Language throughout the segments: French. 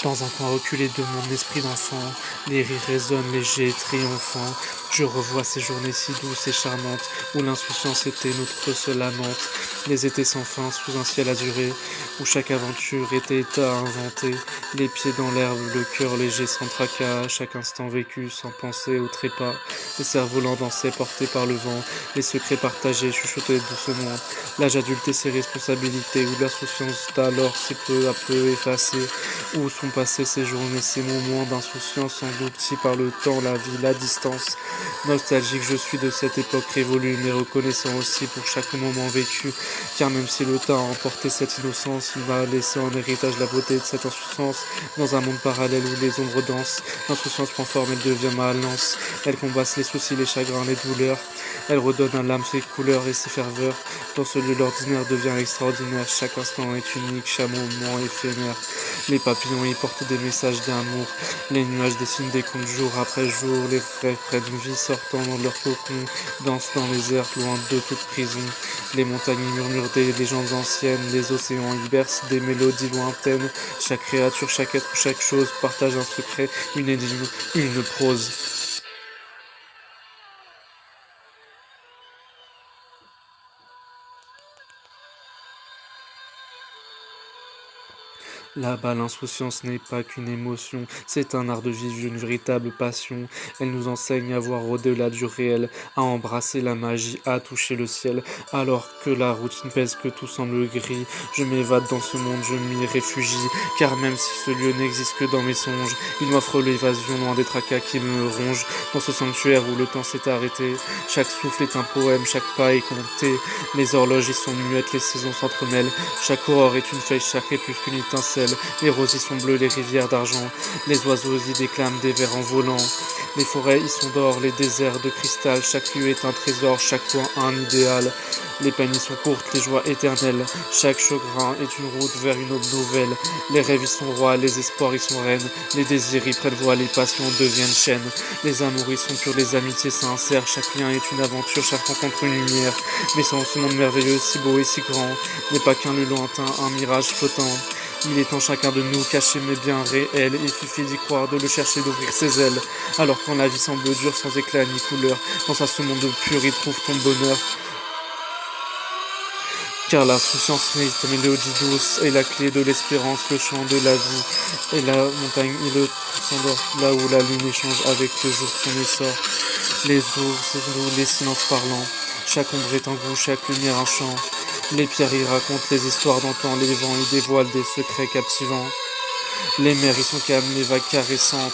Dans un coin reculé de mon esprit d'enfant, les rires résonnent légers et triomphants. Je revois ces journées si douces et charmantes, où l'insouciance était notre seule amante. Les étés sans fin sous un ciel azuré, où chaque aventure était à inventer. Les pieds dans l'herbe, le cœur léger sans tracas, chaque instant vécu sans penser au trépas. Les cerfs-volants dansaient portés par le vent, les secrets partagés chuchotaient doucement. L'âge adulte et ses responsabilités, où l'insouciance d'alors s'est peu à peu effacée. Où sont passées ces journées, ces moments d'insouciance engloutis par le temps, la vie, la distance. Nostalgique je suis de cette époque révolue, mais reconnaissant aussi pour chaque moment vécu. Car même si le temps a emporté cette innocence, il m'a laissé en héritage la beauté de cette insouciance. Dans un monde parallèle où les ombres dansent, l'insouciance prend forme, elle devient ma lance. Elle combat les soucis, les chagrins, les douleurs. Elle redonne à l'âme ses couleurs et ses ferveurs. Dans ce lieu, l'ordinaire devient extraordinaire. Chaque instant est unique, chaque moment éphémère. Les papillons y portent des messages d'amour. Les nuages dessinent des contes jour après jour. Les rêves prennent vie sortant de leur cocon. Dansent dans les airs, loin de toute prison. Les montagnes y murmurent des légendes anciennes. Les océans y bercent des mélodies lointaines. Chaque créature, chaque être, chaque chose partage un secret, une énigme, une prose. Là-bas, l'insouciance n'est pas qu'une émotion, c'est un art de vivre, une véritable passion. Elle nous enseigne à voir au-delà du réel, à embrasser la magie, à toucher le ciel. Alors que la routine pèse, que tout semble gris, je m'évade dans ce monde, je m'y réfugie. Car même si ce lieu n'existe que dans mes songes, il m'offre l'évasion loin des tracas qui me rongent. Dans ce sanctuaire où le temps s'est arrêté, chaque souffle est un poème, chaque pas est compté. Les horloges y sont muettes, les saisons s'entremêlent. Chaque aurore est une feuille, chaque crépuscule une étincelle. Les rosiers sont bleus, les rivières d'argent. Les oiseaux y déclament des vers en volant. Les forêts y sont d'or, les déserts de cristal. Chaque lieu est un trésor, chaque coin un idéal. Les peines y sont courtes, les joies éternelles. Chaque chagrin est une route vers une aube nouvelle. Les rêves y sont rois, les espoirs y sont reines. Les désirs y prennent voix, les passions deviennent chaînes. Les amours y sont purs, les amitiés sincères. Chaque lien est une aventure, chaque rencontre une lumière. Mais sans ce monde merveilleux, si beau et si grand, n'est pas qu'un lieu lointain, un mirage flottant. Il est en chacun de nous, caché mais bien réel. Il suffit d'y croire, de le chercher, d'ouvrir ses ailes. Alors quand la vie semble dure, sans éclat ni couleur, pense à ce monde pur, y trouve ton bonheur. Car l'insouciance n'est ta mélodie douce est la clé de l'espérance, le chant de la vie. Et la montagne et le s'endort, là où la lune échange avec le jour son essor. Les ours, les silences parlants. Chaque ombre est un goût, chaque lumière un chant. Les pierres y racontent les histoires d'antan, les vents y dévoilent des secrets captivants. Les mers y sont calmes, les vagues caressantes.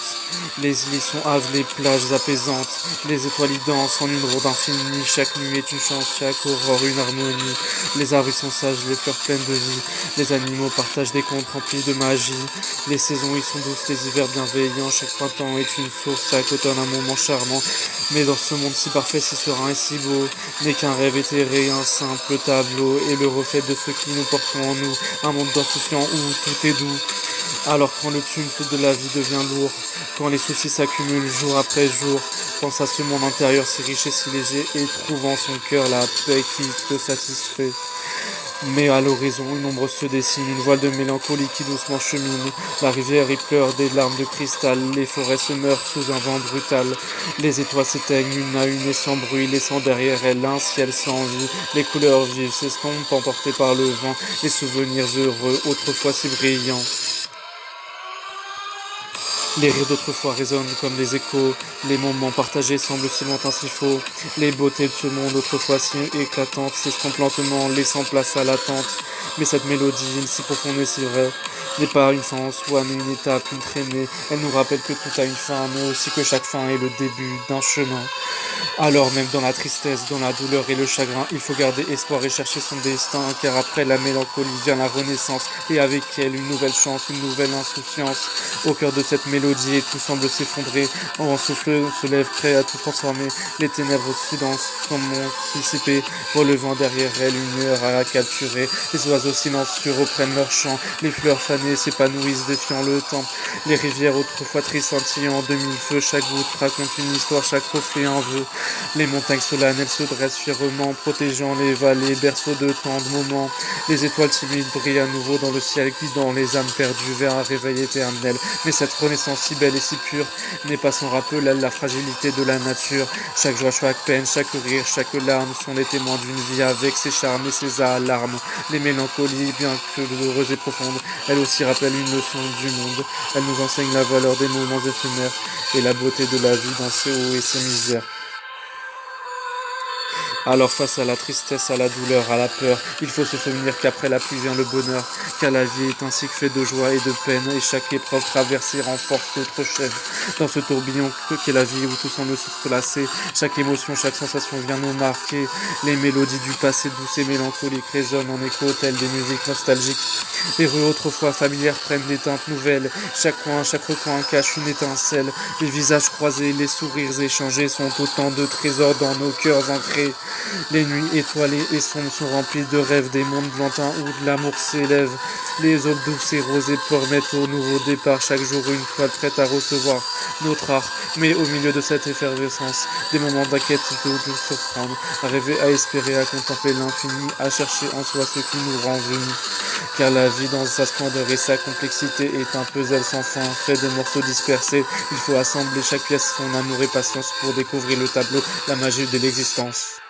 Les îles y sont haves, les plages apaisantes. Les étoiles y dansent en une ronde infinie. Chaque nuit est une chance, chaque aurore une harmonie. Les arbres y sont sages, les fleurs pleines de vie. Les animaux partagent des contes remplis de magie. Les saisons y sont douces, les hivers bienveillants. Chaque printemps est une source, chaque automne un moment charmant. Mais dans ce monde si parfait, si serein et si beau, n'est qu'un rêve éthéré, un simple tableau. Et le reflet de ce qui nous portons en nous. Un monde d'insouciant où tout est doux. Alors quand le tumulte de la vie devient lourd, quand les soucis s'accumulent jour après jour, pense à ce monde intérieur si riche et si léger, et trouve en son cœur la paix qui te satisfait. Mais à l'horizon, une ombre se dessine, une voile de mélancolie qui doucement chemine. La rivière y pleure des larmes de cristal, les forêts se meurent sous un vent brutal. Les étoiles s'éteignent une à une et sans bruit, laissant derrière elles un ciel sans vie. Les couleurs vives s'estompent, emportées par le vent, les souvenirs heureux, autrefois si brillants. Les rires d'autrefois résonnent comme des échos, les moments partagés semblent si lointains si faux. Les beautés de ce monde autrefois si éclatantes s'estompent lentement, laissant place à l'attente. Mais cette mélodie, si profonde et si vraie, n'est pas une fin en soi, mais une étape, une traînée. Elle nous rappelle que tout a une fin, mais aussi que chaque fin est le début d'un chemin. Alors même dans la tristesse, dans la douleur et le chagrin, il faut garder espoir et chercher son destin, car après la mélancolie vient la renaissance, et avec elle une nouvelle chance, une nouvelle insouciance. Au cœur de cette mélodie, et tout semble s'effondrer, en souffle on se lève prêt à tout transformer, les ténèbres silence, comme anticipé, relevant derrière elle une heure à la capturer. Les oiseaux silencieux reprennent leur chant, les fleurs fanées s'épanouissent défiant le temps. Les rivières autrefois tristes scintillant de mille feux, chaque goutte raconte une histoire, chaque reflet un vœu. Les montagnes solennelles se dressent fièrement, protégeant les vallées, berceaux de tant de moments. Les étoiles timides brillent à nouveau dans le ciel, guidant les âmes perdues vers un réveil éternel. Mais cette renaissance si belle et si pure n'est pas sans rappel à la fragilité de la nature. Chaque joie, chaque peine, chaque rire, chaque larme sont les témoins d'une vie avec ses charmes et ses alarmes. Les mélancolies, bien que douloureuses et profondes, elles aussi rappellent une leçon du monde. Elles nous enseignent la valeur des moments éphémères et la beauté de la vie dans ses hauts et ses misères. Alors face à la tristesse, à la douleur, à la peur, il faut se souvenir qu'après la pluie vient le bonheur, car la vie est ainsi que fait de joie et de peine, et chaque épreuve traversée renforce notre chaîne. Dans ce tourbillon qu'est la vie où tout semble s'entrelacer, chaque émotion, chaque sensation vient nous marquer. Les mélodies du passé douces et mélancoliques résonnent en écho telles des musiques nostalgiques. Les rues autrefois familières prennent des teintes nouvelles, chaque coin, chaque recoin cache une étincelle. Les visages croisés, les sourires échangés sont autant de trésors dans nos cœurs ancrés. Les nuits étoilées et sombres sont remplies de rêves, des mondes lointains où l'amour s'élève. Les eaux douces et rosées promettent au nouveau départ, chaque jour une toile prête à recevoir notre art. Mais au milieu de cette effervescence, des moments d'inquiétude de surprendre, à rêver, à espérer, à contempler l'infini, à chercher en soi ce qui nous rend unis. Car la vie dans sa splendeur et sa complexité est un puzzle sans fin, fait de morceaux dispersés. Il faut assembler chaque pièce, son amour et patience pour découvrir le tableau, la magie de l'existence.